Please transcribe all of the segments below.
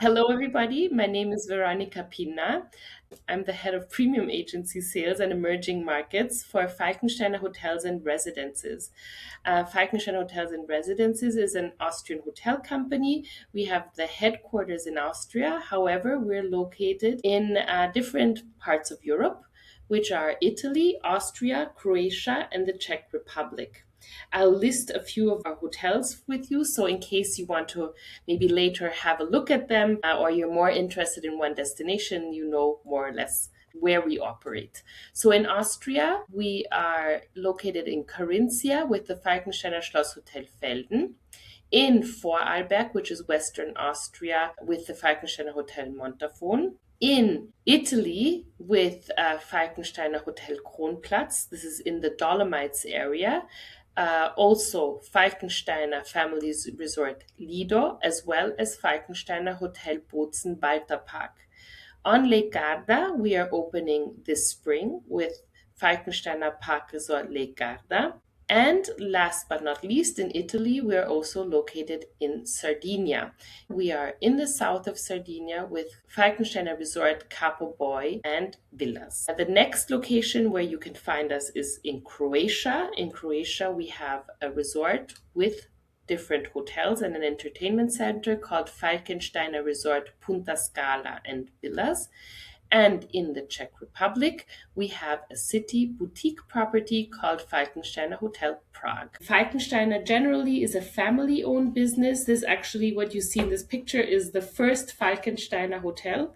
Hello, everybody. My name is Veronica Pina. I'm the head of premium agency sales and emerging markets for Falkensteiner Hotels and Residences. Falkensteiner Hotels and Residences is an Austrian hotel company. We have the headquarters in Austria. However, we're located in different parts of Europe, which are Italy, Austria, Croatia, and the Czech Republic. I'll list a few of our hotels with you. So, in case you want to maybe later have a look at them or you're more interested in one destination, you know more or less where we operate. So, in Austria, we are located in Carinthia with the Falkensteiner Schlosshotel Velden. In Vorarlberg, which is Western Austria, with the Falkensteiner Hotel Montafon. In Italy, with Falkensteiner Hotel Kronplatz. This is in the Dolomites area. Also, Falkensteiner Families Resort Lido, as well as Falkensteiner Hotel Bolzen WaltherPark. On Lake Garda, we are opening this spring with Falkensteiner Park Resort Lake Garda. And last but not least, in Italy, we are also located in Sardinia. We are in the south of Sardinia with Falkensteiner Resort Capo and Villas. The next location where you can find us is in Croatia. In Croatia, we have a resort with different hotels and an entertainment center called Falkensteiner Resort Punta, Skala, and Villas. And in the Czech Republic, we have a city boutique property called Falkensteiner Hotel Prague. Falkensteiner generally is a family owned business. This actually, what you see in this picture, is the first Falkensteiner hotel,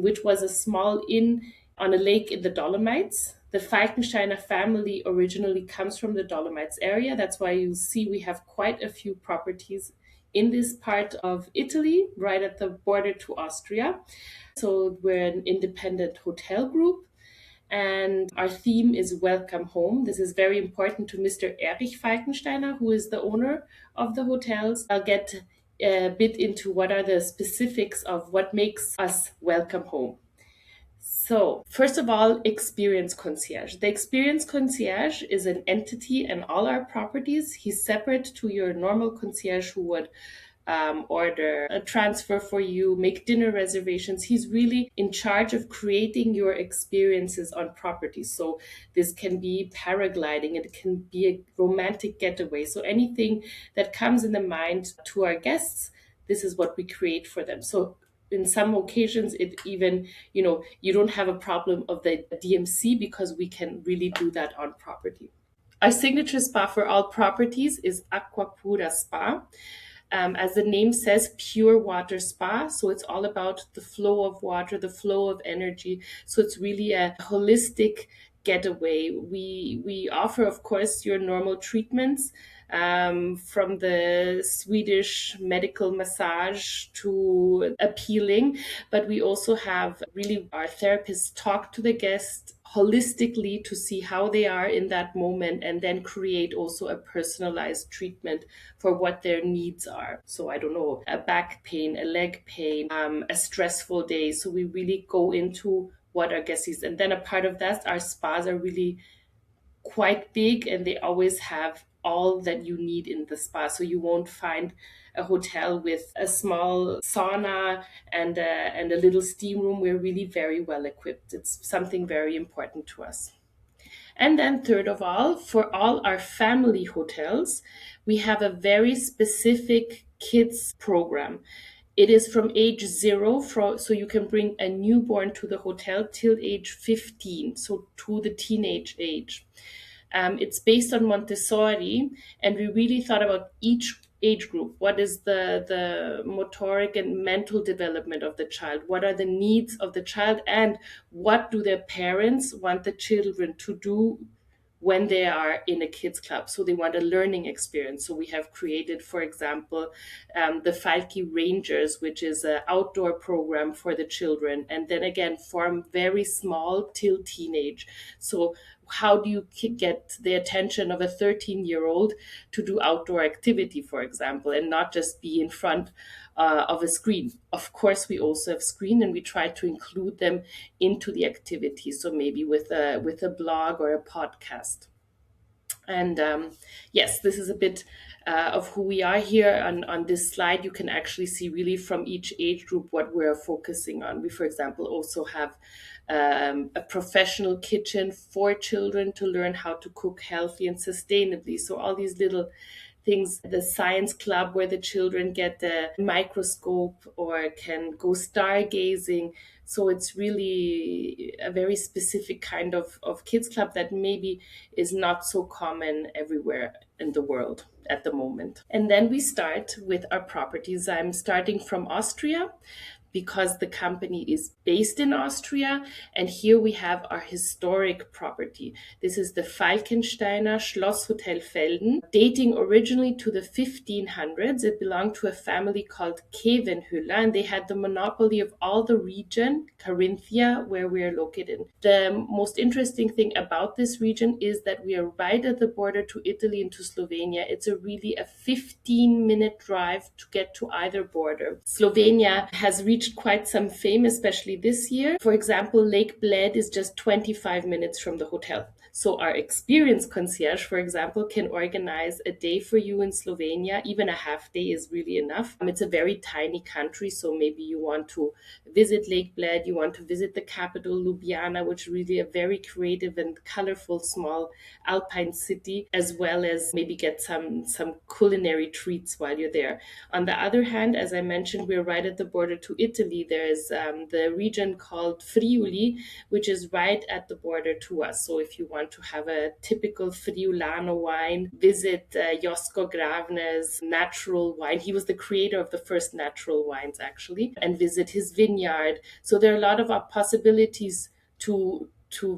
which was a small inn on a lake in the Dolomites. The Falkensteiner family originally comes from the Dolomites area. That's why you see we have quite a few properties in this part of Italy, right at the border to Austria. So we're an independent hotel group, and our theme is Welcome Home. This is very important to Mr. Erich Falkensteiner, who is the owner of the hotels. I'll get a bit into what are the specifics of what makes us welcome home. So, first of all, experience concierge. The experience concierge is an entity in all our properties. He's separate to your normal concierge who would order a transfer for you, make dinner reservations. He's really in charge of creating your experiences on property. So this can be paragliding, it can be a romantic getaway. So anything that comes in the mind to our guests, this is what we create for them. So in some occasions it even, you don't have a problem of the DMC because we can really do that on property. Our signature spa for all properties is Aqua Pura Spa. As the name says, pure water spa. So it's all about the flow of water, the flow of energy. So it's really a holistic getaway. We offer, of course, your normal treatments, from the Swedish medical massage to appealing, but we also have really our therapists talk to the guest holistically to see how they are in that moment and then create also a personalized treatment for what their needs are. So I don't know, a back pain, a leg pain, a stressful day. So we really go into what our guests need. And then a part of that, our spas are really quite big and they always have all that you need in the spa. So you won't find a hotel with a small sauna and a little steam room. We're really very well equipped. It's something very important to us. And then, third of all, for all our family hotels, we have a very specific kids program. It is from age 0, so you can bring a newborn to the hotel till age 15, so to the teenage age. It's based on Montessori, and we really thought about each age group. What is the motoric and mental development of the child? What are the needs of the child? And what do their parents want the children to do when they are in a kids club? So they want a learning experience. So we have created, for example, the Falki Rangers, which is an outdoor program for the children. And then again, from very small till teenage. So how do you get the attention of a 13-year-old to do outdoor activity, for example, and not just be in front of a screen? Of course, we also have screen, and we try to include them into the activity. So maybe with a blog or a podcast. And yes, this is a bit of who we are here. On this slide, you can actually see really from each age group what we're focusing on. We, for example, also have a professional kitchen for children to learn how to cook healthy and sustainably. So all these little things, the science club where the children get the microscope or can go stargazing. So it's really a very specific kind of kids club that maybe is not so common everywhere in the world at the moment. And then we start with our properties. I'm starting from Austria because the company is based in Austria. And here we have our historic property. This is the Falkensteiner Schlosshotel Velden, dating originally to the 1500s. It belonged to a family called Kevenhüller, and they had the monopoly of all the region, Carinthia, where we are located. The most interesting thing about this region is that we are right at the border to Italy and to Slovenia. It's a 15-minute drive to get to either border. Slovenia has reached quite some fame, especially this year. For example, Lake Bled is just 25 minutes from the hotel. So our experienced concierge, for example, can organize a day for you in Slovenia. Even a half day is really enough. It's a very tiny country, so maybe you want to visit Lake Bled, you want to visit the capital, Ljubljana, which is really a very creative and colorful small alpine city, as well as maybe get some culinary treats while you're there. On the other hand, as I mentioned, we're right at the border to Italy. There's the region called Friuli, which is right at the border to us. So if you want to have a typical Friulano wine, visit Josko Gravner's natural wine. He was the creator of the first natural wines, actually, and visit his vineyard. So there are a lot of possibilities to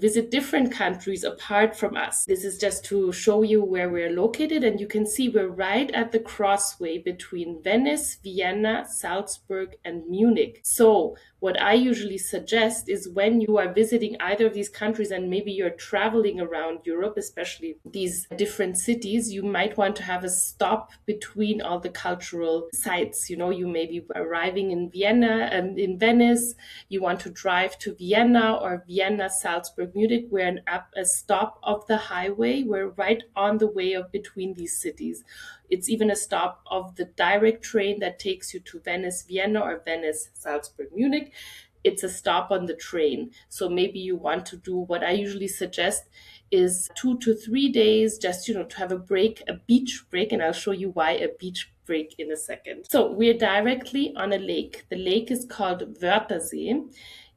visit different countries apart from us. This is just to show you where we're located, and you can see we're right at the crossway between Venice, Vienna, Salzburg, and Munich. So what I usually suggest is when you are visiting either of these countries and maybe you're traveling around Europe, especially these different cities, you might want to have a stop between all the cultural sites. You know, you may be arriving in Vienna and in Venice, you want to drive to Vienna or Vienna, Salzburg, Munich. We're a stop of the highway. We're right on the way of between these cities. It's even a stop of the direct train that takes you to Venice, Vienna, or Venice, Salzburg, Munich. It's a stop on the train. So maybe you want to do what I usually suggest is 2 to 3 days, just, to have a break, a beach break. And I'll show you why a beach break in a second. So we're directly on a lake. The lake is called Wörthersee.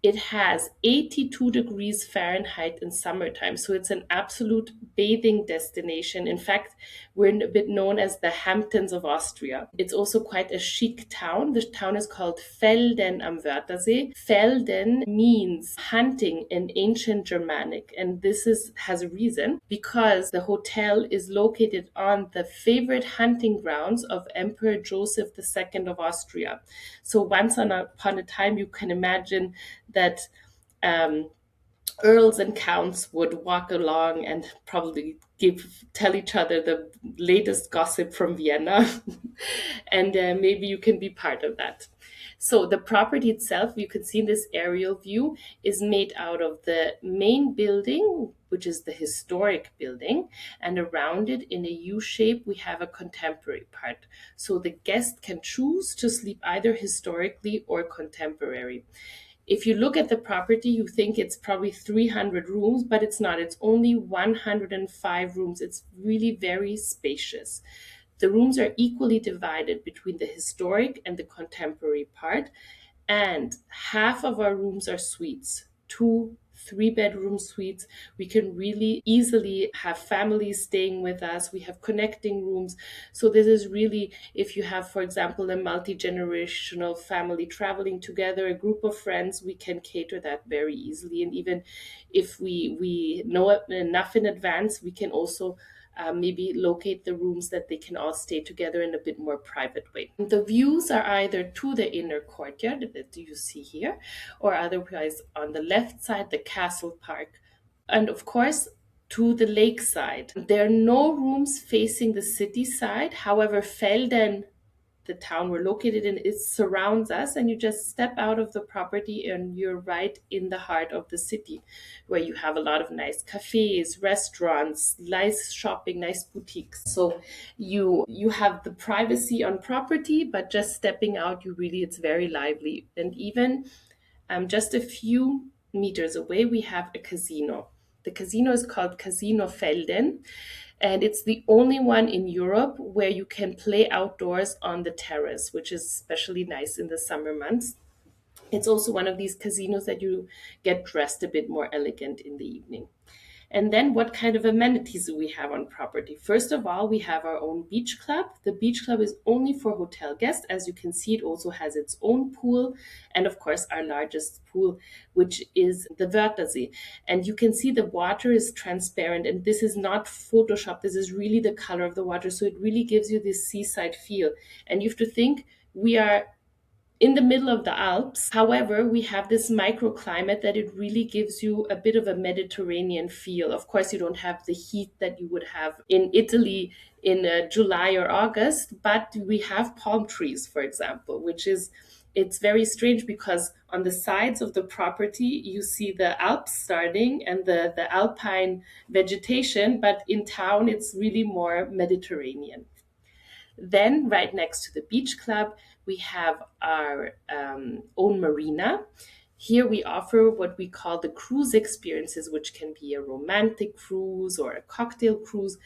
It has 82 degrees Fahrenheit in summertime. So it's an absolute bathing destination. In fact, we're a bit known as the Hamptons of Austria. It's also quite a chic town. The town is called Velden am Wörthersee. Velden means hunting in ancient Germanic. And has a reason, because the hotel is located on the favorite hunting grounds of Emperor Joseph II of Austria. So once upon a time, you can imagine that earls and counts would walk along and probably tell each other the latest gossip from Vienna, and maybe you can be part of that. So the property itself, you can see in this aerial view, is made out of the main building, which is the historic building, and around it in a U shape, we have a contemporary part. So the guest can choose to sleep either historically or contemporary. If you look at the property, you think it's probably 300 rooms, but it's not. It's only 105 rooms. It's really very spacious. The rooms are equally divided between the historic and the contemporary part, and half of our rooms are suites, 2 3-bedroom suites. We can really easily have families staying with us. We have connecting rooms. So this is really, if you have, for example, a multi-generational family traveling together, a group of friends, we can cater that very easily. And even if we know enough in advance, we can also maybe locate the rooms that they can all stay together in a bit more private way. The views are either to the inner courtyard that you see here, or otherwise on the left side, the castle park, and of course, to the lakeside. There are no rooms facing the city side. However, Velden the town we're located in, it surrounds us, and you just step out of the property and you're right in the heart of the city, where you have a lot of nice cafes, restaurants, nice shopping, nice boutiques. So you have the privacy on property, but just stepping out, you really, it's very lively. And even just a few meters away, we have a casino. The casino is called Casino Velden, and it's the only one in Europe where you can play outdoors on the terrace, which is especially nice in the summer months. It's also one of these casinos that you get dressed a bit more elegant in the evening. And then what kind of amenities do we have on property? First of all, we have our own beach club. The beach club is only for hotel guests. As you can see, it also has its own pool. And of course, our largest pool, which is the Wörthersee. And you can see the water is transparent. And this is not Photoshop. This is really the color of the water. So it really gives you this seaside feel. And you have to think, we are in the middle of the Alps. However, we have this microclimate that it really gives you a bit of a Mediterranean feel. Of course, you don't have the heat that you would have in Italy in July or August, but we have palm trees, for example, which is, it's very strange because on the sides of the property you see the Alps starting and the alpine vegetation, but in town it's really more Mediterranean. Then, right next to the beach club, we have our own marina. Here we offer what we call the cruise experiences, which can be a romantic cruise or a cocktail cruise.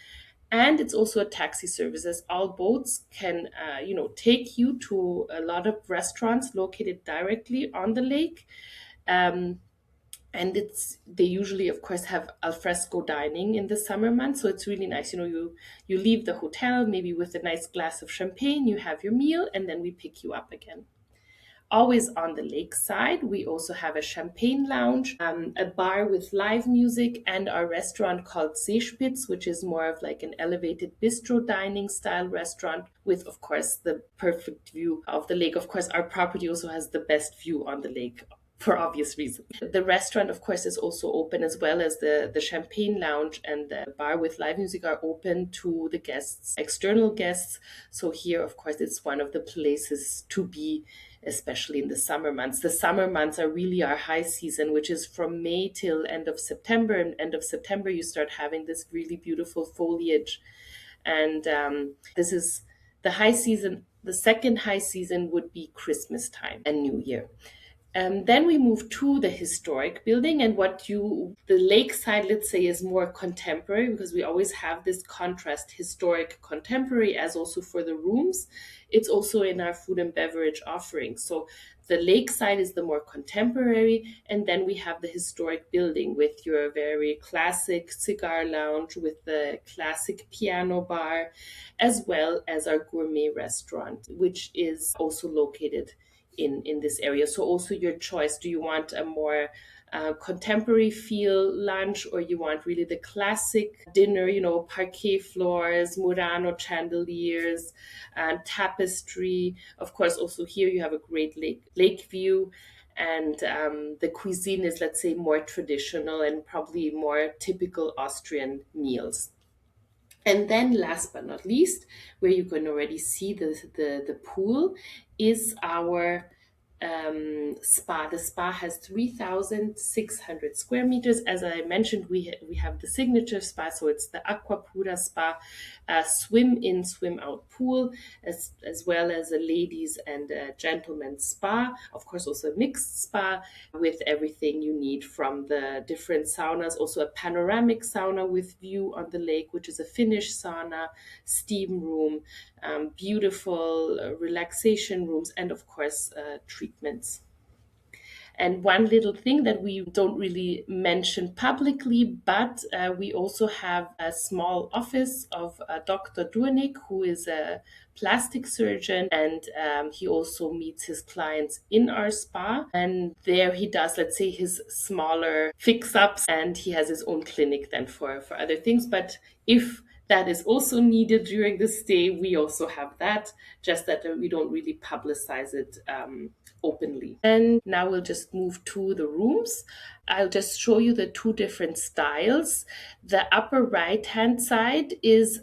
And it's also a taxi service, as all boats can, take you to a lot of restaurants located directly on the lake. Um, and it's, they usually of course have alfresco dining in the summer months, so it's really nice. You leave the hotel maybe with a nice glass of champagne, you have your meal, and then we pick you up again. Always on the lakeside, we also have a champagne lounge, a bar with live music, and our restaurant called Seespitz, which is more of like an elevated bistro dining style restaurant with, of course, the perfect view of the lake. Of course, our property also has the best view on the lake for obvious reasons. The restaurant, of course, is also open, as well as the champagne lounge and the bar with live music are open to the guests, external guests. So here, of course, it's one of the places to be, especially in the summer months. The summer months are really our high season, which is from May till end of September. And end of September, you start having this really beautiful foliage. And this is the high season. The second high season would be Christmas time and New Year. Then we move to the historic building, and the lakeside, let's say, is more contemporary, because we always have this contrast, historic, contemporary, as also for the rooms. It's also in our food and beverage offering. So the lakeside is the more contemporary, and then we have the historic building with your very classic cigar lounge with the classic piano bar, as well as our gourmet restaurant, which is also located in this area. So also your choice, do you want a more contemporary feel lunch, or you want really the classic dinner, parquet floors, Murano chandeliers, and tapestry. Of course, also here you have a great lake view, and the cuisine is, let's say, more traditional and probably more typical Austrian meals. And then last but not least, where you can already see the pool, is our spa. The spa has 3,600 square meters. As I mentioned, we have the signature spa, so it's the Aqua Pura spa, swim in, swim out pool, as well as a ladies and a gentlemen's spa. Of course, also a mixed spa with everything you need from the different saunas. Also a panoramic sauna with view on the lake, which is a Finnish sauna, steam room, beautiful relaxation rooms, and of course treatments. And one little thing that we don't really mention publicly, but we also have a small office of Dr. Durnik, who is a plastic surgeon, and he also meets his clients in our spa. And there he does, let's say, his smaller fix-ups, and he has his own clinic then for other things. But if that is also needed during the stay, we also have that, just that we don't really publicize it openly. And now we'll just move to the rooms. I'll just show you the two different styles. The upper right hand side is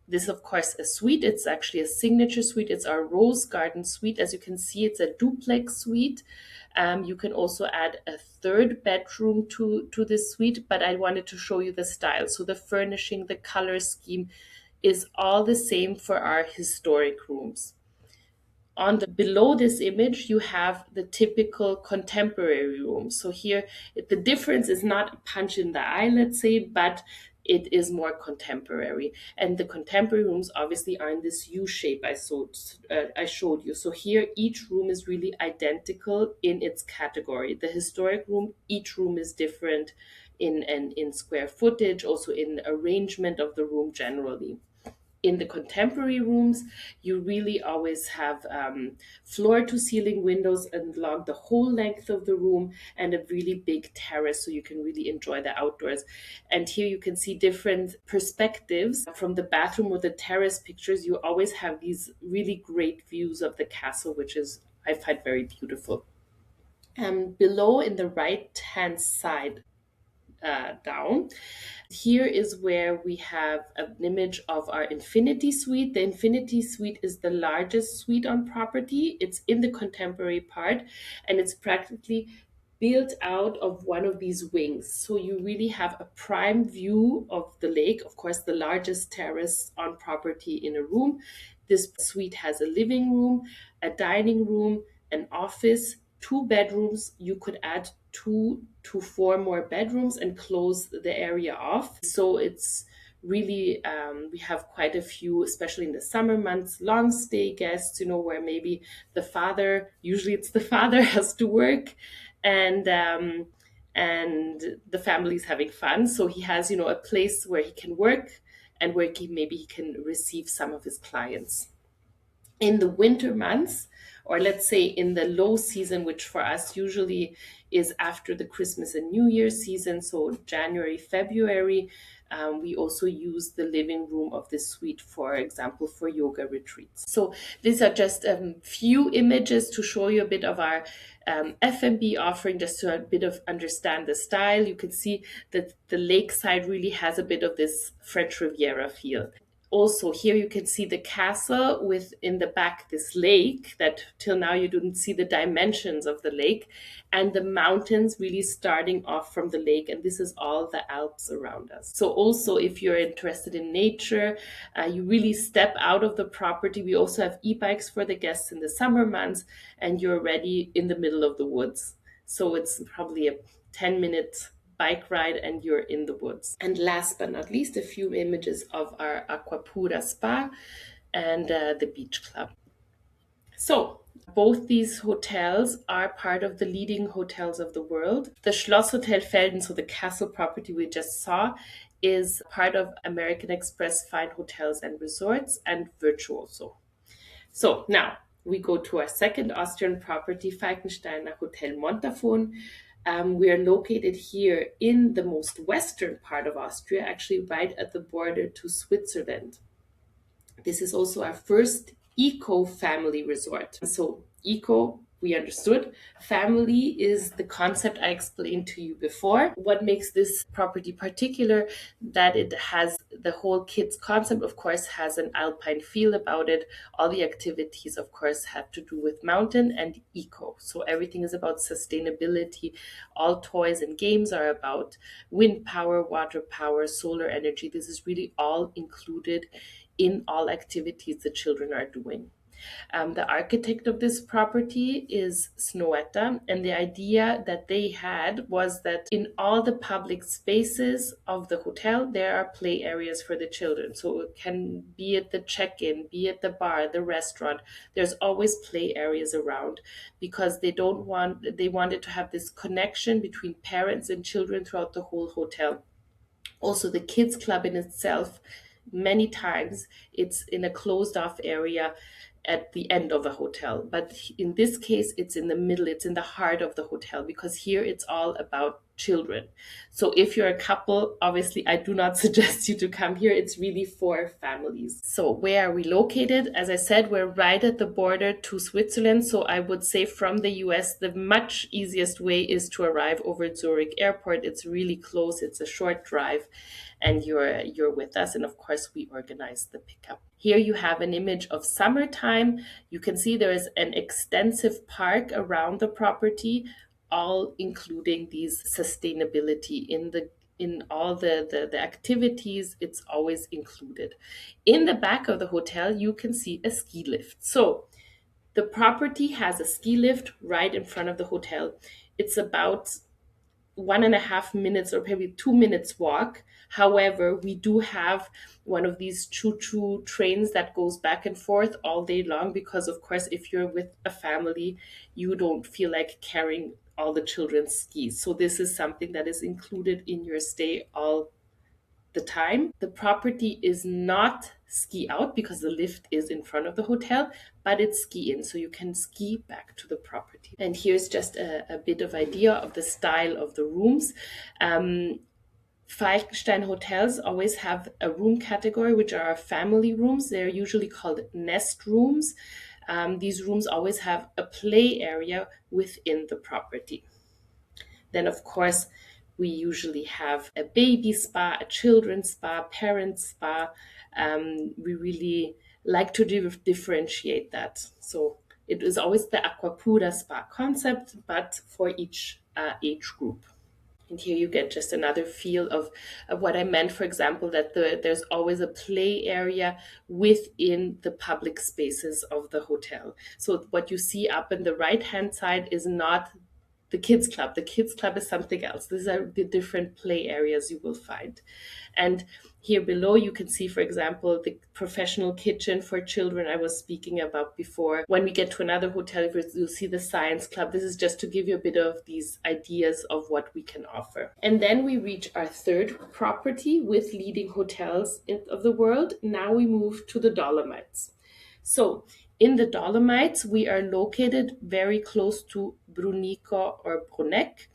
This is, of course, a suite. It's actually a signature suite. It's our Rose Garden suite. As you can see, it's a duplex suite. You can also add a third bedroom to this suite, but I wanted to show you the style. So the furnishing, the color scheme is all the same for our historic rooms. On the below this image, you have the typical contemporary room. So here, the difference is not a punch in the eye, let's say, but it is more contemporary. And the contemporary rooms obviously are in this U shape I showed you. So here, each room is really identical in its category. The historic room, each room is different in square footage, also in arrangement of the room generally. In the contemporary rooms, you really always have floor to ceiling windows along the whole length of the room and a really big terrace so you can really enjoy the outdoors. And here you can see different perspectives from the bathroom or the terrace pictures. You always have these really great views of the castle, which is, I find, very beautiful. Below in the right hand side, down. Here is where we have an image of our Infinity Suite. The Infinity Suite is the largest suite on property. It's in the contemporary part, and it's practically built out of one of these wings. So you really have a prime view of the lake, of course, the largest terrace on property in a room. This suite has a living room, a dining room, an office, two bedrooms. You could add 2 to 4 more bedrooms and close the area off. So it's really, we have quite a few, especially in the summer months, long stay guests, where maybe the father, usually it's the father, has to work, and the family's having fun. So he has, a place where he can work and where maybe he can receive some of his clients. In the winter months, or let's say in the low season, which for us usually is after the Christmas and New Year season, so January, February, we also use the living room of this suite, for example, for yoga retreats. So these are just a few images to show you a bit of our F&B offering, just to a bit of understand the style. You can see that the lakeside really has a bit of this French Riviera feel. Also, here you can see the castle with in the back this lake that till now you didn't see the dimensions of the lake, and the mountains really starting off from the lake, and this is all the Alps around us. So also, if you're interested in nature, you really step out of the property. We also have e-bikes for the guests in the summer months, and you're already in the middle of the woods. So it's probably a 10-minute bike ride and you're in the woods. And last but not least, a few images of our Aquapura spa and the beach club. So both these hotels are part of the leading hotels of the world. The Schlosshotel Velden, so the castle property we just saw, is part of American Express Fine Hotels and Resorts and Virtuoso. So now we go to our second Austrian property, Falkensteiner Hotel Montafon. We are located here in the most western part of Austria, actually right at the border to Switzerland. This is also our first eco-family resort. So eco, we understood. Family is the concept I explained to you before. What makes this property particular, that it has the whole kids concept, of course, has an alpine feel about it. All the activities, of course, have to do with mountain and eco. So everything is about sustainability. All toys and games are about wind power, water power, solar energy. This is really all included in all activities the children are doing. The architect of this property is Snoetta, and the idea that they had was that in all the public spaces of the hotel, there are play areas for the children. So it can be at the check-in, be at the bar, the restaurant. There's always play areas around because they wanted to have this connection between parents and children throughout the whole hotel. Also, the kids club in itself, many times it's in a closed off area, at the end of a hotel. But in this case, it's in the middle, it's in the heart of the hotel, because here it's all about children. So if you're a couple, obviously I do not suggest you to come here. It's really for families. So where are we located? As I said, we're right at the border to Switzerland. So I would say from the US, the much easiest way is to arrive over Zurich Airport. It's really close. It's a short drive, and you're with us. And of course, we organize the pickup. Here you have an image of summertime. You can see there is an extensive park around the property, all including these sustainability in all the activities. It's always included. In the back of the hotel, you can see a ski lift. So the property has a ski lift right in front of the hotel. It's about 1.5 minutes or maybe 2 minutes walk. However, we do have one of these choo-choo trains that goes back and forth all day long, because of course, if you're with a family, you don't feel like carrying all the children's skis. So this is something that is included in your stay all the time. The property is not ski out because the lift is in front of the hotel, but it's ski in, so you can ski back to the property. And here's just a bit of idea of the style of the rooms. Falkenstein hotels always have a room category, which are family rooms. They're usually called nest rooms. These rooms always have a play area within the property. Then, of course, we usually have a baby spa, a children's spa, parent spa. We really like to differentiate that. So it is always the Aquapura spa concept, but for each age group. And here you get just another feel of what I meant, for example, that there's always a play area within the public spaces of the hotel. So what you see up in the right-hand side is not the kids club. The kids club is something else. These are the different play areas you will find. And here below, you can see, for example, the professional kitchen for children I was speaking about before. When we get to another hotel, you'll see the science club. This is just to give you a bit of these ideas of what we can offer. And then we reach our third property with leading hotels of the world. Now we move to the Dolomites. So in the Dolomites, we are located very close to Brunico or Bruneck.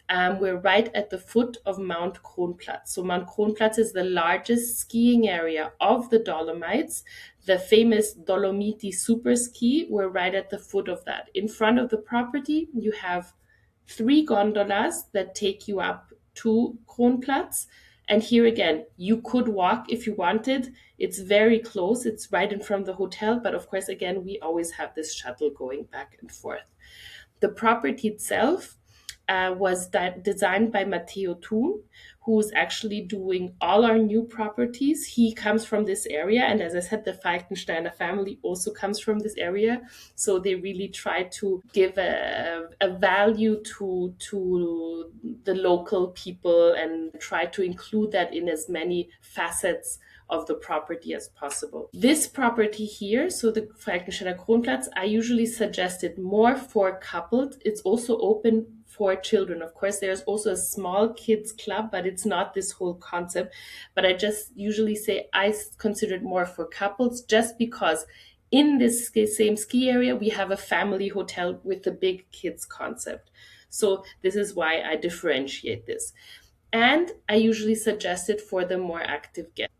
We're right at the foot of Mount Kronplatz. So Mount Kronplatz is the largest skiing area of the Dolomites. The famous Dolomiti Super Ski, we're right at the foot of that. In front of the property, you have 3 gondolas that take you up to Kronplatz. And here again, you could walk if you wanted. It's very close. It's right in front of the hotel. But of course, again, we always have this shuttle going back and forth. The property itself was designed by Matteo Thun, who's actually doing all our new properties. He comes from this area. And as I said, the Falkensteiner family also comes from this area. So they really try to give a value to the local people and try to include that in as many facets of the property as possible. This property here, so the Falkensteiner Kronplatz, I usually suggest it more for couples. It's also open for children. Of course, there's also a small kids club, but it's not this whole concept. But I just usually say I consider it more for couples, just because in this same ski area, we have a family hotel with the big kids concept. So this is why I differentiate this. And I usually suggest it for the more active guests.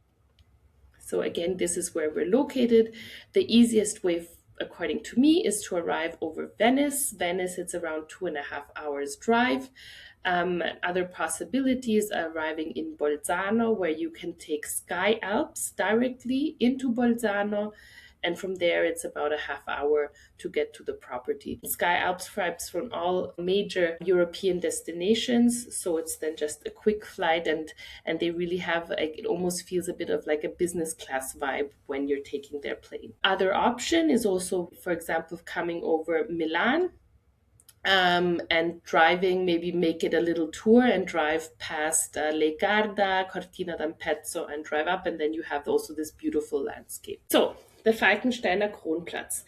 So again, this is where we're located. The easiest way, according to me, is to arrive over Venice. Venice, it's around 2.5 hours drive. Other possibilities are arriving in Bolzano, where you can take Sky Alps directly into Bolzano. And from there, it's about a half hour to get to the property. Sky Alps flies from all major European destinations. So it's then just a quick flight, and they really have, it almost feels a bit of like a business class vibe when you're taking their plane. Other option is also, for example, coming over Milan. And driving, maybe make it a little tour and drive past Garda, Cortina d'Ampezzo, and drive up, and then you have also this beautiful landscape. So, the Falkensteiner Kronplatz.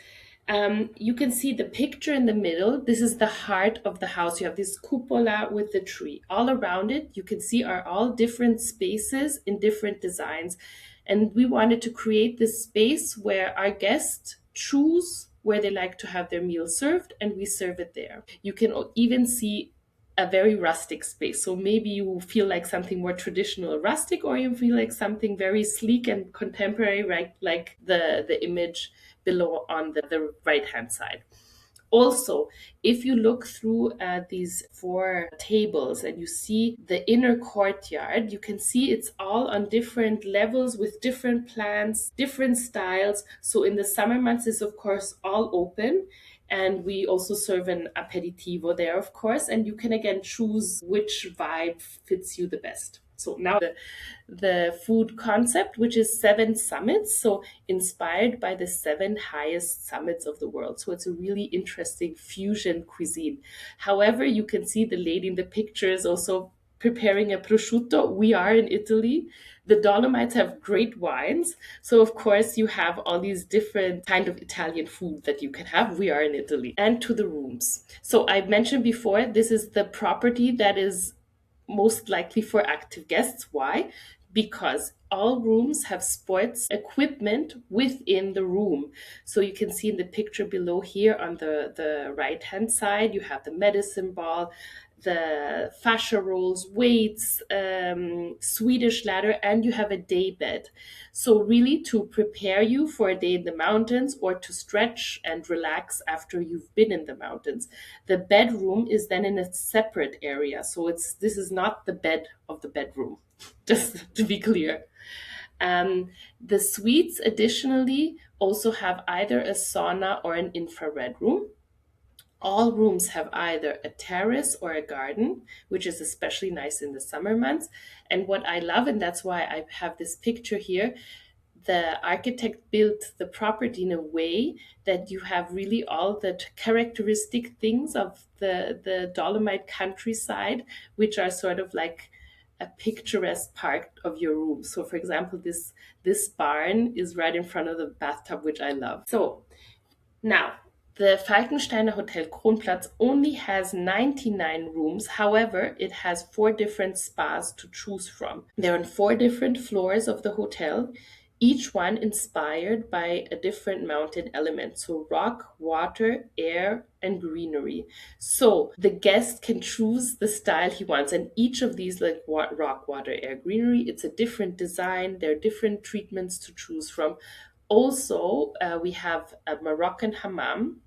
You can see the picture in the middle. This is the heart of the house. You have this cupola with the tree. All around it, you can see, are all different spaces in different designs. And we wanted to create this space where our guests choose where they like to have their meal served, and we serve it there. You can even see a very rustic space. So maybe you feel like something more traditional, rustic, or you feel like something very sleek and contemporary, right? Like the image below on the right hand side. Also, if you look through these four tables and you see the inner courtyard, you can see it's all on different levels with different plants, different styles. So in the summer months, it's of course all open. And we also serve an aperitivo there, of course. And you can again choose which vibe fits you the best. So now the food concept, which is seven summits, so inspired by the seven highest summits of the world. So it's a really interesting fusion cuisine. However, you can see the lady in the picture is also preparing a prosciutto. We are in Italy. The Dolomites have great wines. So of course you have all these different kind of Italian food that you can have. We are in Italy. And to the rooms. So I mentioned before, this is the property that is most likely for active guests. Why? Because all rooms have sports equipment within the room. So you can see in the picture below here on the right hand side, you have the medicine ball, the fascia rolls, weights, Swedish ladder, and you have a day bed. So really to prepare you for a day in the mountains or to stretch and relax after you've been in the mountains. The bedroom is then in a separate area. So this is not the bed of the bedroom, just to be clear. The suites additionally also have either a sauna or an infrared room. All rooms have either a terrace or a garden, which is especially nice in the summer months. And what I love, and that's why I have this picture here, the architect built the property in a way that you have really all the characteristic things of the Dolomite countryside, which are sort of like a picturesque part of your room. So, for example, this barn is right in front of the bathtub, which I love. So now, the Falkensteiner Hotel Kronplatz only has 99 rooms. However, it has four different spas to choose from. They're on four different floors of the hotel, each one inspired by a different mountain element. So rock, water, air, and greenery. So the guest can choose the style he wants. And each of these, like rock, water, air, greenery, it's a different design. There are different treatments to choose from. Also, we have a Moroccan hammam,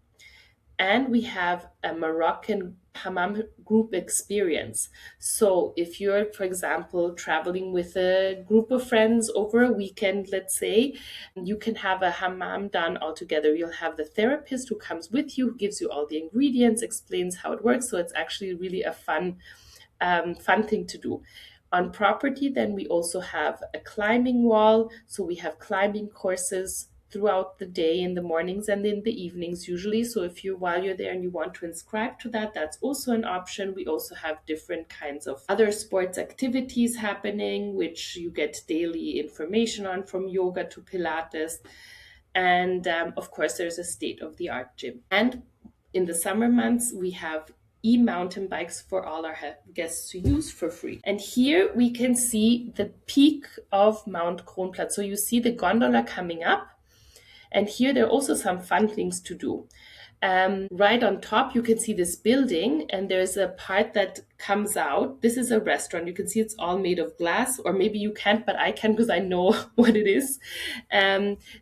and we have a Moroccan hammam group experience. So if you're, for example, traveling with a group of friends over a weekend, let's say, you can have a hammam done all together. You'll have the therapist who comes with you, who gives you all the ingredients, explains how it works. So it's actually really a fun thing to do. On property, then we also have a climbing wall. So we have climbing courses throughout the day, in the mornings and in the evenings usually. So if you, while you're there and you want to inscribe to that, that's also an option. We also have different kinds of other sports activities happening, which you get daily information on, from yoga to Pilates. And of course, there's a state-of-the-art gym. And in the summer months, we have e-mountain bikes for all our guests to use for free. And here we can see the peak of Mount Kronplatz. So you see the gondola coming up. And here there are also some fun things to do. Right on top, you can see this building, and there's a part that comes out. This is a restaurant. You can see it's all made of glass, or maybe you can't, but I can because I know what it is.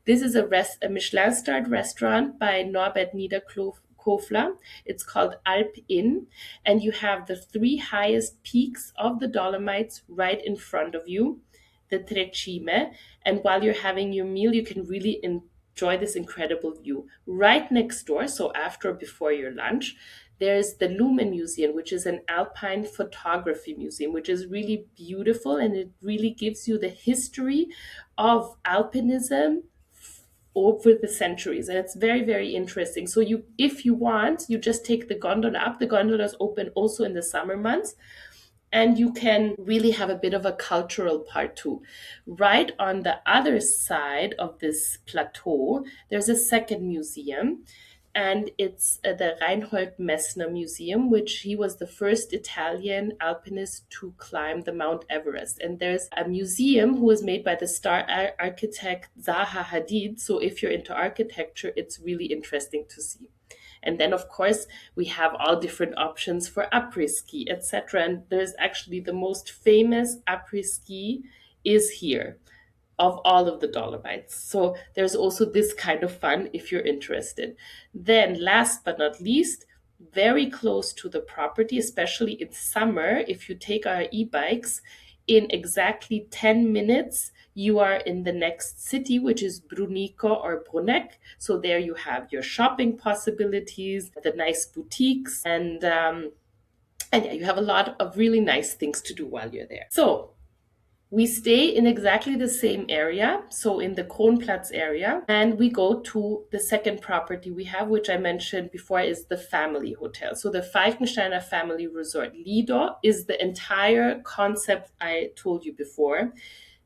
This is a Michelin-starred restaurant by Norbert Niederkofler. It's called Alp Inn, and you have the three highest peaks of the Dolomites right in front of you, the Tre Cime. And while you're having your meal, you can really enjoy this incredible view. Right next door, so after or before your lunch, there's the Lumen Museum, which is an alpine photography museum, which is really beautiful, and it really gives you the history of alpinism over the centuries, and it's very, very interesting. So you, if you want, you just take the gondola up. The gondola is open also in the summer months, and you can really have a bit of a cultural part too. Right on the other side of this plateau, there's a second museum, and it's the Reinhold Messner Museum, which he was the first Italian alpinist to climb the Mount Everest. And there's a museum who was made by the star architect Zaha Hadid. So if you're into architecture, it's really interesting to see. And then, of course, we have all different options for après ski, etc. And there's actually the most famous après ski is here of all of the Dolomites. So there's also this kind of fun if you're interested. Then, last but not least, very close to the property, especially in summer, if you take our e-bikes, in exactly 10 minutes, you are in the next city, which is Brunico or Bruneck. So there you have your shopping possibilities, the nice boutiques, and yeah, you have a lot of really nice things to do while you're there. So we stay in exactly the same area, so in the Kronplatz area, and we go to the second property we have, which I mentioned before, is the family hotel. So the Falkensteiner Family Resort Lido is the entire concept I told you before.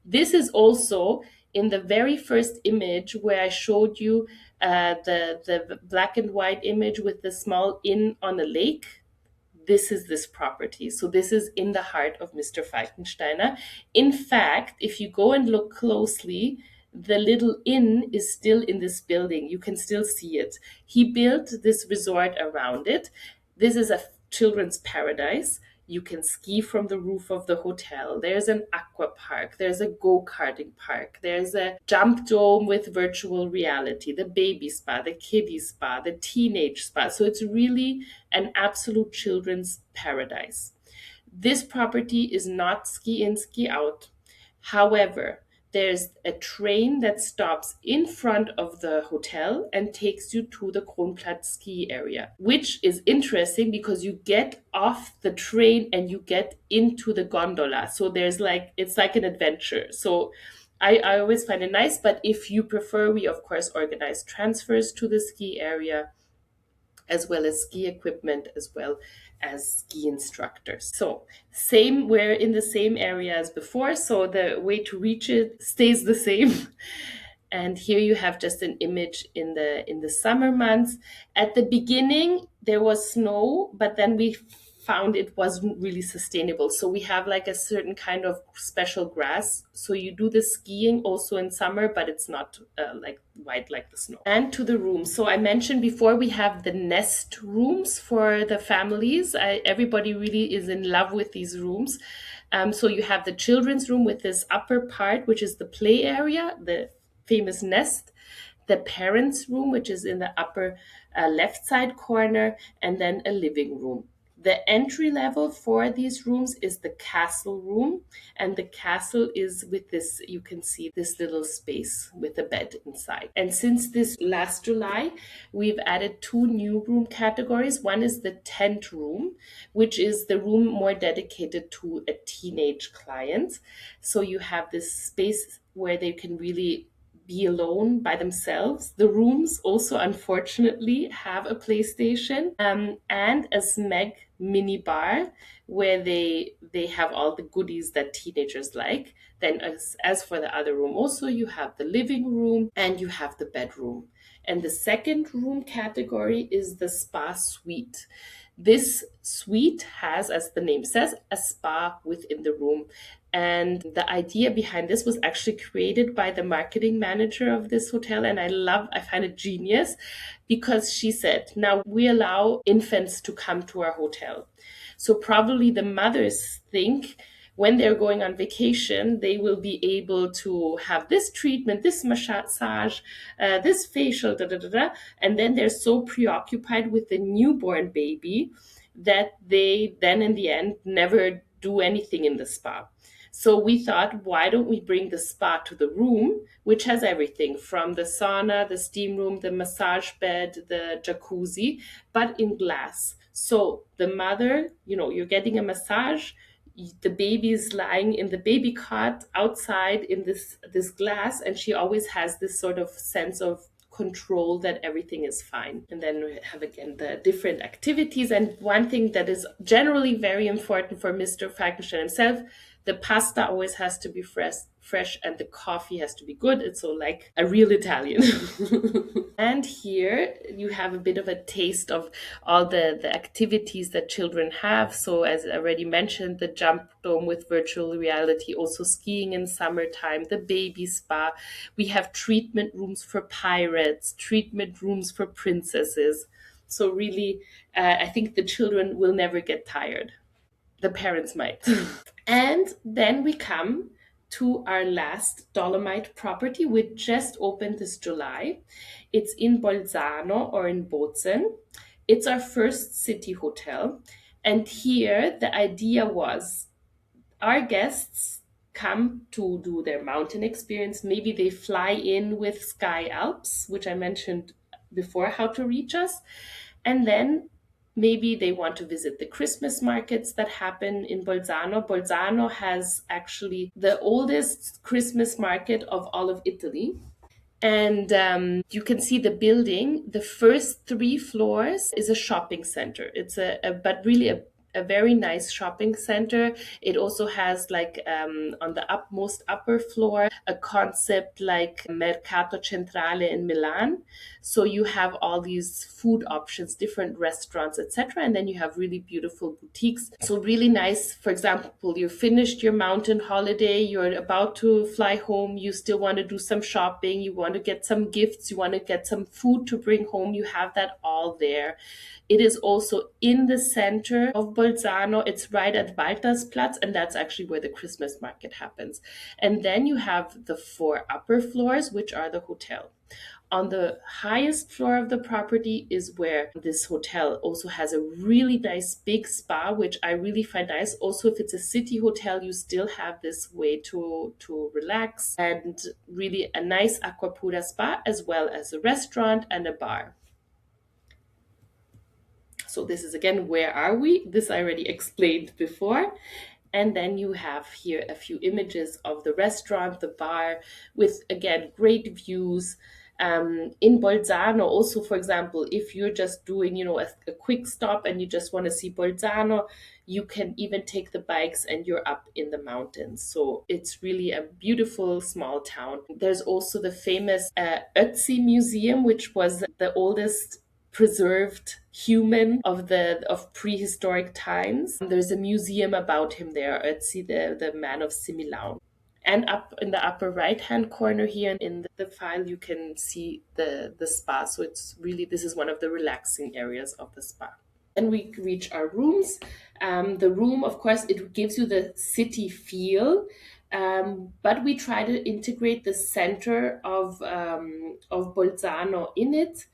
This is also in the very first image where I showed you the black and white image with the small inn on a lake. This is this property. So this is in the heart of Mr. Falkensteiner. In fact, if you go and look closely, the little inn is still in this building. You can still see it. He built this resort around it. This is a children's paradise. You can ski from the roof of the hotel. There's an aqua park. There's a go-karting park. There's a jump dome with virtual reality, the baby spa, the kiddie spa, the teenage spa. So it's really an absolute children's paradise. This property is not ski in, ski out. However, there's a train that stops in front of the hotel and takes you to the Kronplatz ski area, which is interesting because you get off the train and you get into the gondola. So it's like an adventure. So I always find it nice, but if you prefer, we of course organize transfers to the ski area, as well as ski equipment, as well as ski instructors. So we're in the same area as before, so the way to reach it stays the same. And here you have just an image in the summer months. At the beginning, there was snow, but then we found it wasn't really sustainable. So we have like a certain kind of special grass. So you do the skiing also in summer, but it's not like white like the snow. And to the rooms. So I mentioned before we have the nest rooms for the families. Everybody really is in love with these rooms. So you have the children's room with this upper part, which is the play area, the famous nest, the parents' room, which is in the upper left side corner, and then a living room. The entry level for these rooms is the castle room, and the castle is with this, you can see this little space with a bed inside. And since this last July, we've added two new room categories. One is the tent room, which is the room more dedicated to a teenage client. So you have this space where they can really be alone by themselves. The rooms also, unfortunately, have a PlayStation and a Smeg mini bar where they have all the goodies that teenagers like. Then as for the other room, also you have the living room and you have the bedroom. And the second room category is the spa suite. This suite has, as the name says, a spa within the room. And the idea behind this was actually created by the marketing manager of this hotel. And I find it genius because she said, now we allow infants to come to our hotel. So probably the mothers think when they're going on vacation, they will be able to have this treatment, this massage, this facial, da da da da. And then they're so preoccupied with the newborn baby that they then in the end never do anything in the spa. So we thought, why don't we bring the spa to the room, which has everything from the sauna, the steam room, the massage bed, the jacuzzi, but in glass. So the mother, you're getting a massage, the baby is lying in the baby cot outside in this glass, and she always has this sort of sense of control that everything is fine. And then we have again the different activities. And one thing that is generally very important for Mr. Falkenstein himself, The pasta always has to be fresh, and the coffee has to be good. It's so like a real Italian. And here you have a bit of a taste of all the activities that children have. So, as I already mentioned, the jump dome with virtual reality, also skiing in summertime, the baby spa. We have treatment rooms for pirates, treatment rooms for princesses. So, really, I think the children will never get tired. The parents might. And then we come to our last Dolomite property, which just opened this July. It's in Bolzano or in Bozen. It's our first city hotel. And here the idea was our guests come to do their mountain experience. Maybe they fly in with Sky Alps, which I mentioned before, how to reach us. And then maybe they want to visit the Christmas markets that happen in Bolzano. Bolzano has actually the oldest Christmas market of all of Italy. And you can see the building. The first three floors is a shopping center. It's but really a very nice shopping center. It also has like on the upmost upper floor a concept like Mercato Centrale in Milan. So you have all these food options, different restaurants, etc. And then you have really beautiful boutiques. So really nice. For example, you finished your mountain holiday, you're about to fly home, you still want to do some shopping, you want to get some gifts, you want to get some food to bring home, you have that all there. It is also in the center of Bolzano. It's right at Waltersplatz, and that's actually where the Christmas market happens. And then you have the four upper floors, which are the hotel. On the highest floor of the property is where this hotel also has a really nice big spa, which I really find nice. Also, if it's a city hotel, you still have this way to relax, and really a nice aquapura spa, as well as a restaurant and a bar. So this is again, where are we? This I already explained before. And then you have here a few images of the restaurant, the bar, with again great views. In Bolzano, also, for example, if you're just doing, a quick stop and you just want to see Bolzano, you can even take the bikes and you're up in the mountains. So it's really a beautiful small town. There's also the famous Ötzi Museum, which was the oldest preserved human of prehistoric times. There's a museum about him there, Ötzi, the man of Similaun. And up in the upper right hand corner here in the file, you can see the spa. So it's really, this is one of the relaxing areas of the spa. Then we reach our rooms. The room, of course, it gives you the city feel, but we try to integrate the center of Bolzano in it.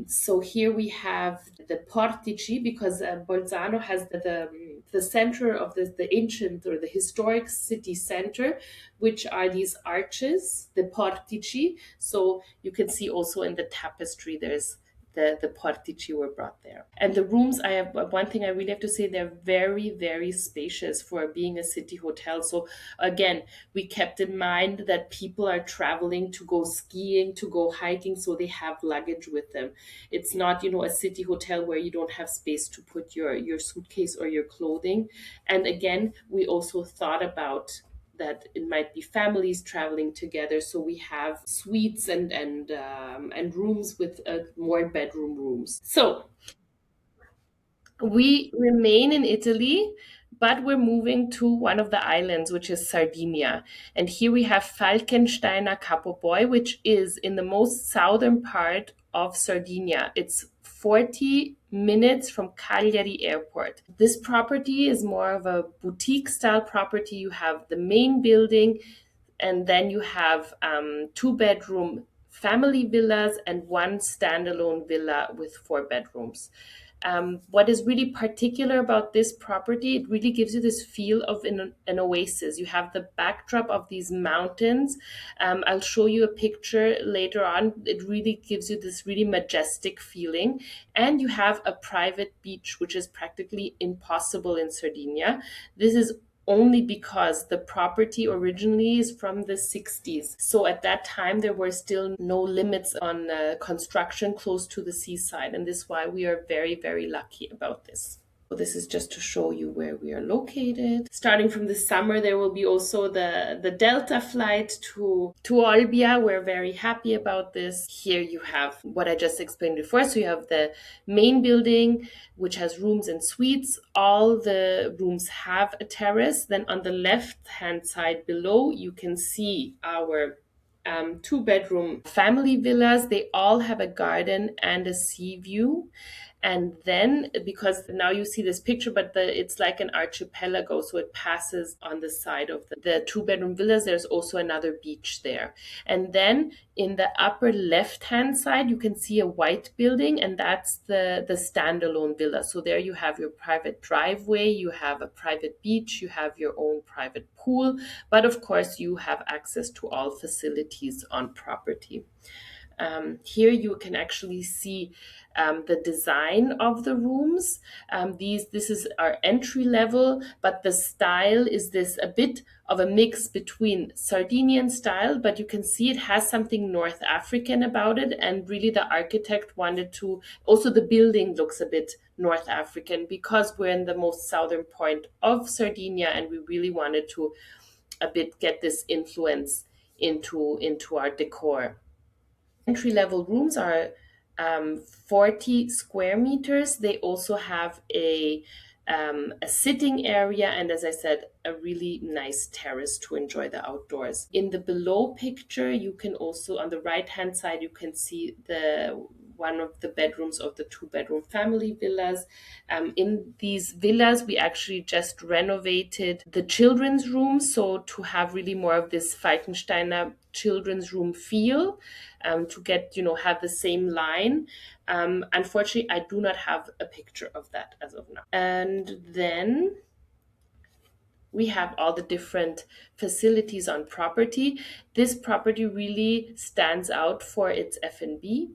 So here we have the portici, because Bolzano has the center of the ancient or the historic city center, which are these arches, the portici. So you can see also in the tapestry, there's the portici were brought there. And the rooms, I have one thing I really have to say, they're very, very spacious for being a city hotel. So again, we kept in mind that people are traveling to go skiing, to go hiking, so they have luggage with them. It's not, a city hotel where you don't have space to put your suitcase or your clothing. And again, we also thought about that it might be families traveling together, so we have suites and rooms with more bedroom rooms. So we remain in Italy, but we're moving to one of the islands, which is Sardinia. And here we have Falkensteiner Capo, which is in the most southern part of Sardinia. It's 40 minutes from Cagliari Airport. This property is more of a boutique style property. You have the main building, and then you have two-bedroom family villas and one standalone villa with four bedrooms. What is really particular about this property, it really gives you this feel of an oasis. You have the backdrop of these mountains. I'll show you a picture later on. It really gives you this really majestic feeling. And you have a private beach, which is practically impossible in Sardinia. This is only because the property originally is from the 60s. So at that time, there were still no limits on construction close to the seaside. And this is why we are very, very lucky about this. This is just to show you where we are located. Starting from the summer, there will be also the Delta flight to Olbia. We're very happy about this. Here you have what I just explained before. So you have the main building, which has rooms and suites. All the rooms have a terrace. Then on the left-hand side below, you can see our two-bedroom family villas. They all have a garden and a sea view. And then, because now you see this picture, but it's like an archipelago, so it passes on the side of the two-bedroom villas. There's also another beach there. And then in the upper left-hand side, you can see a white building, and that's the standalone villa. So there you have your private driveway, you have a private beach, you have your own private pool, but of course you have access to all facilities on property. Here you can actually see the design of the rooms. This is our entry level, but the style is this a bit of a mix between Sardinian style, but you can see it has something North African about it. And really the architect wanted to, also the building looks a bit North African because we're in the most southern point of Sardinia, and we really wanted to a bit get this influence into our decor. Entry-level rooms are 40 square meters. They also have a sitting area, and as I said, a really nice terrace to enjoy the outdoors. In the below picture, you can also, on the right-hand side, you can see one of the bedrooms of the two-bedroom family villas. In these villas, we actually just renovated the children's room, so to have really more of this Falkensteiner children's room feel, to get, have the same line. Unfortunately, I do not have a picture of that as of now. And then we have all the different facilities on property. This property really stands out for its F&B.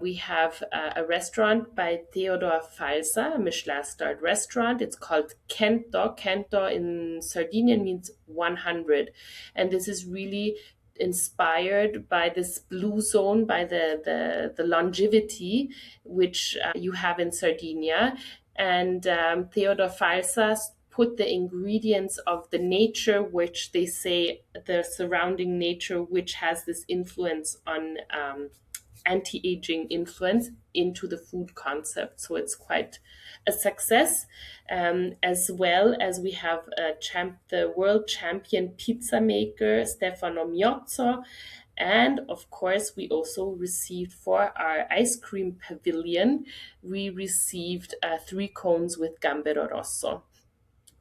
We have a restaurant by Theodor Falsa, a Michelin-starred restaurant. It's called Cento. Cento in Sardinian means 100. And this is really inspired by this blue zone, by the longevity which you have in Sardinia. And Theodor Falsa put the ingredients of the nature, which they say the surrounding nature, which has this influence on anti-aging influence into the food concept. So it's quite a success, as well as we have the world champion pizza maker Stefano Miozzo. And of course, we also received for our ice cream pavilion, we received 3 cones with Gambero Rosso.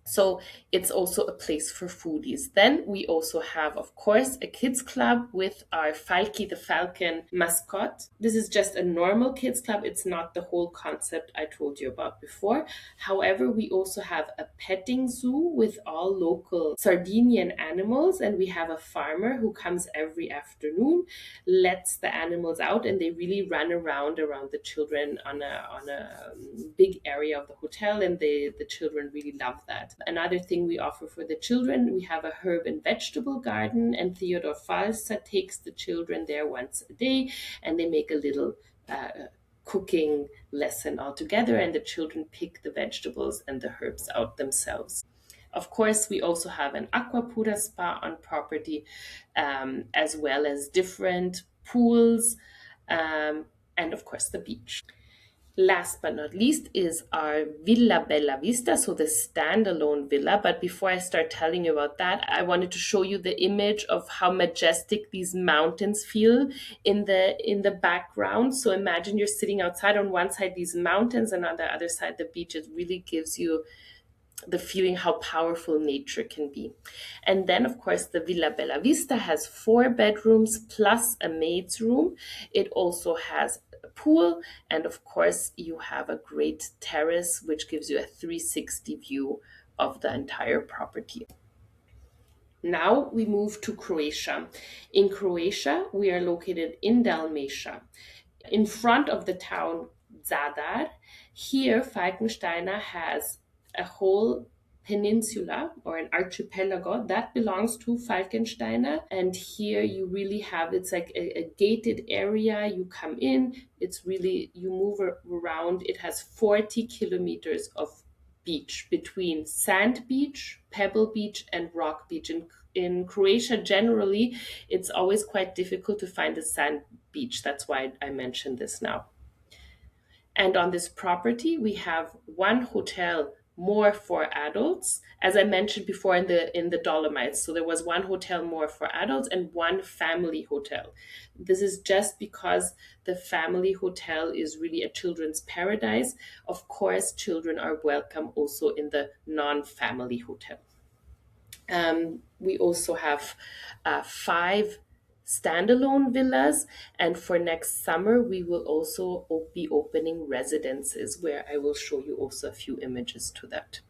So it's also a place for foodies. Then we also have, of course, a kids club with our Falki the Falcon mascot. This is just a normal kids club. It's not the whole concept I told you about before. However, we also have a petting zoo with all local Sardinian animals, and we have a farmer who comes every afternoon, lets the animals out, and they really run around the children on a big area of the hotel, and the children really love that. Another thing we offer for the children, we have a herb and vegetable garden, and Theodor Falsa takes the children there once a day, and they make a little cooking lesson all together, and the children pick the vegetables and the herbs out themselves. Of course, we also have an aquapura spa on property, as well as different pools, and of course the beach. Last but not least is our Villa Bella Vista, so the standalone villa. But before I start telling you about that, I wanted to show you the image of how majestic these mountains feel in the background. So imagine you're sitting outside, on one side these mountains, and on the other side the beach. It really gives you the feeling how powerful nature can be. And then, of course, the Villa Bella Vista has 4 bedrooms plus a maid's room. It also has a pool, and of course, you have a great terrace, which gives you a 360 view of the entire property. Now we move to Croatia. In Croatia, we are located in Dalmatia. In front of the town Zadar, here Falkensteiner has a whole peninsula or an archipelago that belongs to Falkensteiner. And here you really have, it's like a gated area. You come in, it's really, you move around. It has 40 kilometers of beach between sand beach, pebble beach, and rock beach. In Croatia, generally, it's always quite difficult to find a sand beach. That's why I mentioned this now. And on this property, we have one hotel more for adults, as I mentioned before in the Dolomites. So there was one hotel more for adults and one family hotel. This is just because the family hotel is really a children's paradise. Of course, children are welcome also in the non-family hotel. We also have five standalone villas, and for next summer, we will also be opening residences where I will show you also a few images to that.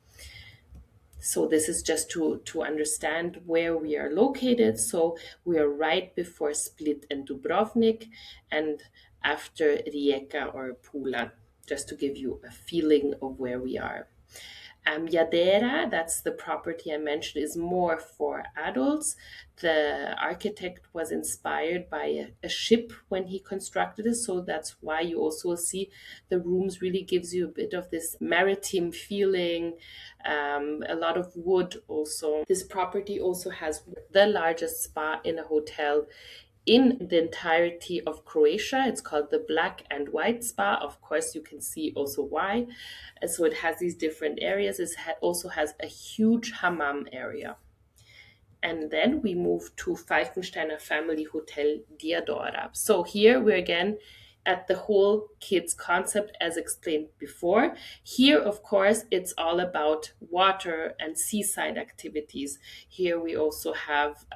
So this is just to understand where we are located. So we are right before Split and Dubrovnik and after Rijeka or Pula, just to give you a feeling of where we are. Iadera, that's the property I mentioned, is more for adults. The architect was inspired by a ship when he constructed it, so that's why you also see the rooms really gives you a bit of this maritime feeling, a lot of wood also. This property also has the largest spa in a hotel in the entirety of Croatia. It's called the Black and White Spa. Of course, you can see also why. And so it has these different areas. It also has a huge hammam area. And then we move to Falkensteiner Family Hotel Diadora. So here we're again at the whole kids concept as explained before. Here, of course, it's all about water and seaside activities. Here we also have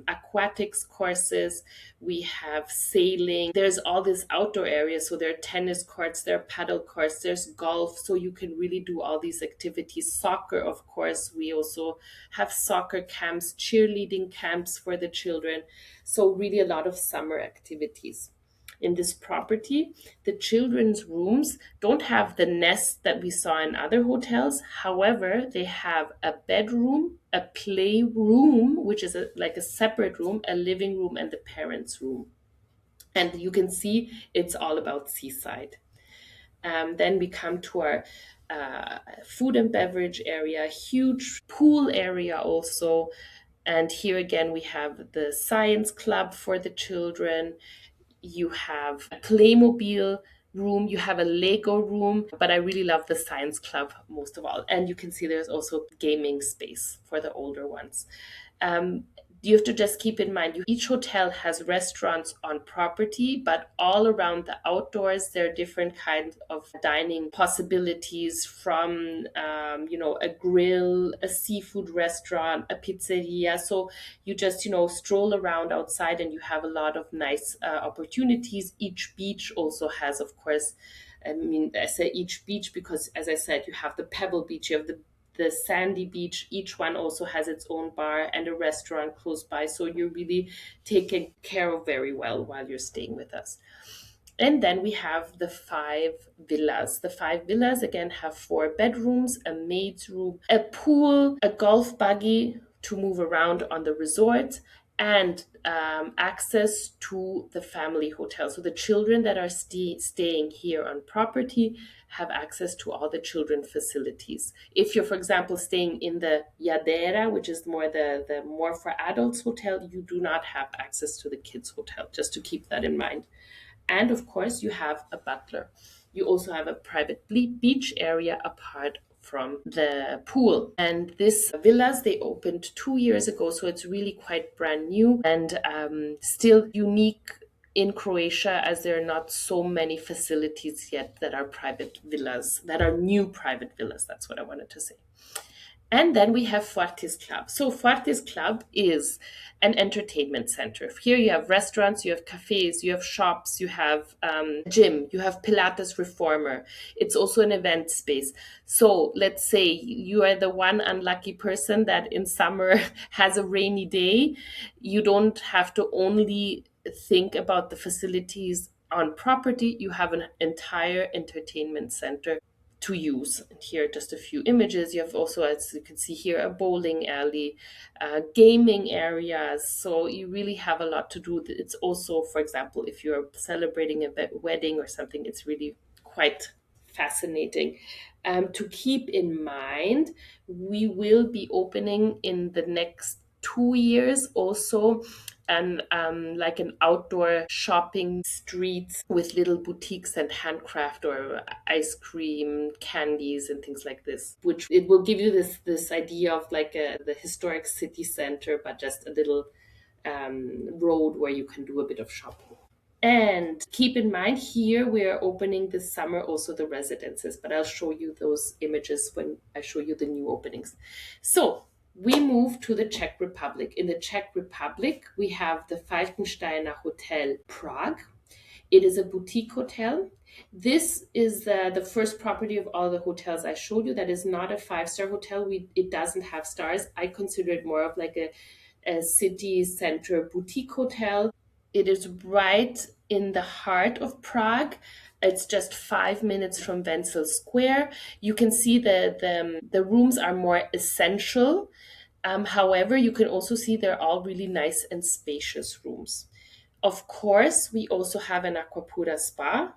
aquatics courses, we have sailing, there's all these outdoor areas. So there are tennis courts, there are paddle courts, there's golf. So you can really do all these activities. Soccer, of course, we also have soccer camps, cheerleading camps for the children. So really a lot of summer activities. In this property, the children's rooms don't have the nest that we saw in other hotels. However, they have a bedroom, a playroom, which is like a separate room, a living room, and the parents' room. And you can see it's all about seaside. Then we come to our food and beverage area, huge pool area also. And here again, we have the science club for the children. You have a Playmobil room, you have a Lego room, but I really love the science club most of all. And you can see there's also gaming space for the older ones. You have to just keep in mind each hotel has restaurants on property, but all around the outdoors there are different kinds of dining possibilities, from a grill, a seafood restaurant, a pizzeria. So you just stroll around outside and you have a lot of nice opportunities. Each beach also has, of course, I mean, I say each beach because, as I said, you have the pebble beach, you have the sandy beach. Each one also has its own bar and a restaurant close by. So you're really taken care of very well while you're staying with us. And then we have the five villas. The five villas again have 4 bedrooms, a maid's room, a pool, a golf buggy to move around on the resort, and access to the family hotel. So the children that are staying here on property have access to all the children facilities. If you're, for example, staying in the Iadera, which is more the more for adults hotel, you do not have access to the kids hotel, just to keep that in mind. And of course, you have a butler. You also have a private beach area apart from the pool. And this villas, they opened 2 years ago, so it's really quite brand new and still unique in Croatia, as there are not so many facilities yet that are private villas, that are new private villas. That's what I wanted to say. And then we have Fortis Club. So Fortis Club is an entertainment center. Here you have restaurants, you have cafes, you have shops, you have gym, you have Pilates reformer. It's also an event space. So let's say you are the one unlucky person that in summer has a rainy day. You don't have to only think about the facilities on property. You have an entire entertainment center to use. And here are just a few images. You have also, as you can see here, a bowling alley, gaming areas. So you really have a lot to do. It's also, for example, if you're celebrating a wedding or something, it's really quite fascinating. To keep in mind, we will be opening in the next 2 years also and like an outdoor shopping street with little boutiques and handcraft or ice cream, candies, and things like this. Which it will give you this idea of like the historic city center, but just a little road where you can do a bit of shopping. And keep in mind, here we are opening this summer also the residences, but I'll show you those images when I show you the new openings. So we move to the Czech Republic. In the Czech Republic, we have the Falkensteiner Hotel Prague. It is a boutique hotel. This is the first property of all the hotels I showed you. That is not a five-star hotel. It doesn't have stars. I consider it more of like a city center boutique hotel. It is right in the heart of Prague. It's just 5 minutes from Wenzel Square. You can see the rooms are more essential. However, you can also see they're all really nice and spacious rooms. Of course, we also have an Aquapura spa,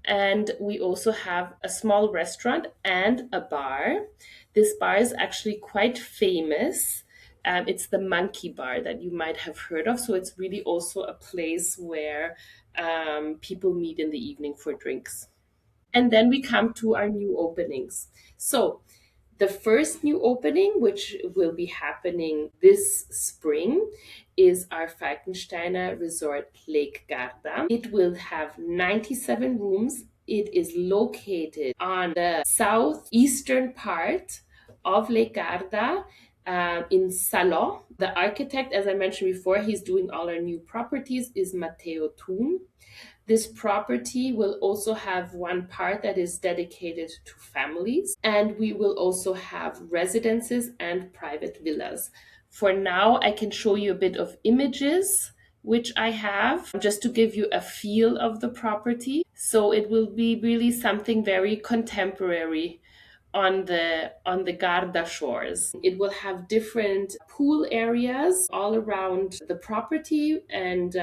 and we also have a small restaurant and a bar. This bar is actually quite famous. It's the Monkey Bar that you might have heard of. So it's really also a place where people meet in the evening for drinks. And then we come to our new openings. So the first new opening, which will be happening this spring, is our Falkensteiner Resort Lake Garda. It will have 97 rooms. It is located on the southeastern part of Lake Garda in Salò. The architect, as I mentioned before, he's doing all our new properties, is Matteo Thun. This property will also have one part that is dedicated to families, and we will also have residences and private villas. For now, I can show you a bit of images which I have just to give you a feel of the property. So it will be really something very contemporary on the Garda shores. It will have different pool areas all around the property, and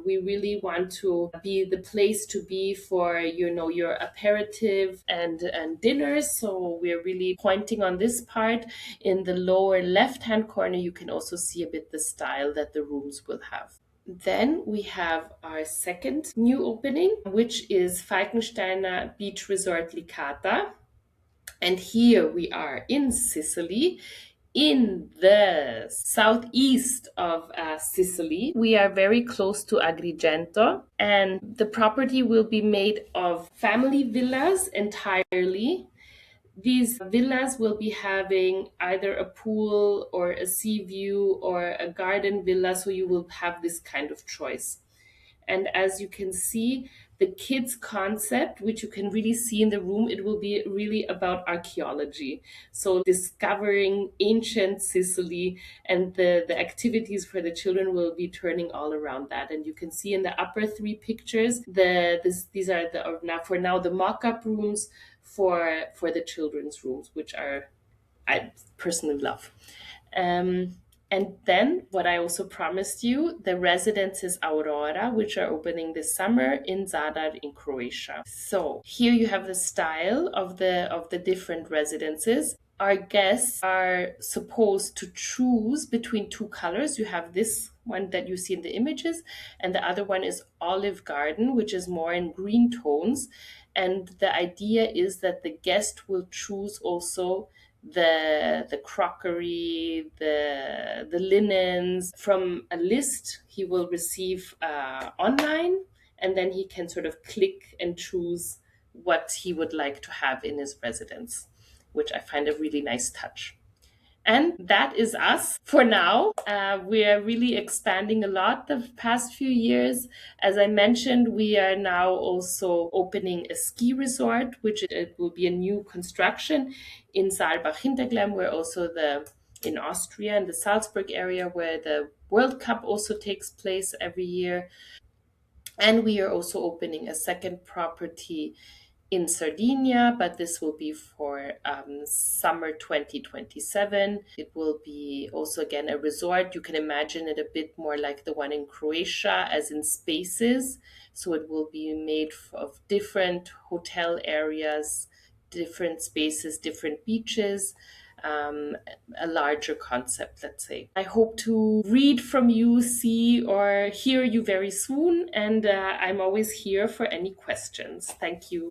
we really want to be the place to be for your aperitif and dinners. So we're really pointing on this part. In the lower left-hand corner, you can also see a bit the style that the rooms will have. Then we have our second new opening, which is Falkensteiner Beach Resort Licata. And here we are in Sicily, in the southeast of Sicily. We are very close to Agrigento, and the property will be made of family villas entirely. These villas will be having either a pool or a sea view or a garden villa, so you will have this kind of choice. And as you can see, the kids concept, which you can really see in the room, it will be really about archaeology. So discovering ancient Sicily, and the activities for the children will be turning all around that. And you can see in the upper three pictures, these are the mock-up rooms for the children's rooms, which I personally love. And then what I also promised you, the residences Aurora, which are opening this summer in Zadar in Croatia. So here you have the style of the different residences. Our guests are supposed to choose between two colors. You have this one that you see in the images, and the other one is Olive Garden, which is more in green tones. And the idea is that the guest will choose also the crockery, the linens from a list he will receive online, and then he can sort of click and choose what he would like to have in his residence, which I find a really nice touch. And that is us for now. We are really expanding a lot the past few years. As I mentioned, we are now also opening a ski resort, which it will be a new construction in Saalbach-Hinterglemm, where also in Austria, in the Salzburg area, where the World Cup also takes place every year. And we are also opening a second property in Sardinia, but this will be for summer 2027. It will be also again a resort. You can imagine it a bit more like the one in Croatia, as in spaces. So it will be made of different hotel areas, different spaces, different beaches. Um, a larger concept, let's say. I hope to read from you, see, or hear you very soon, and I'm always here for any questions. Thank you.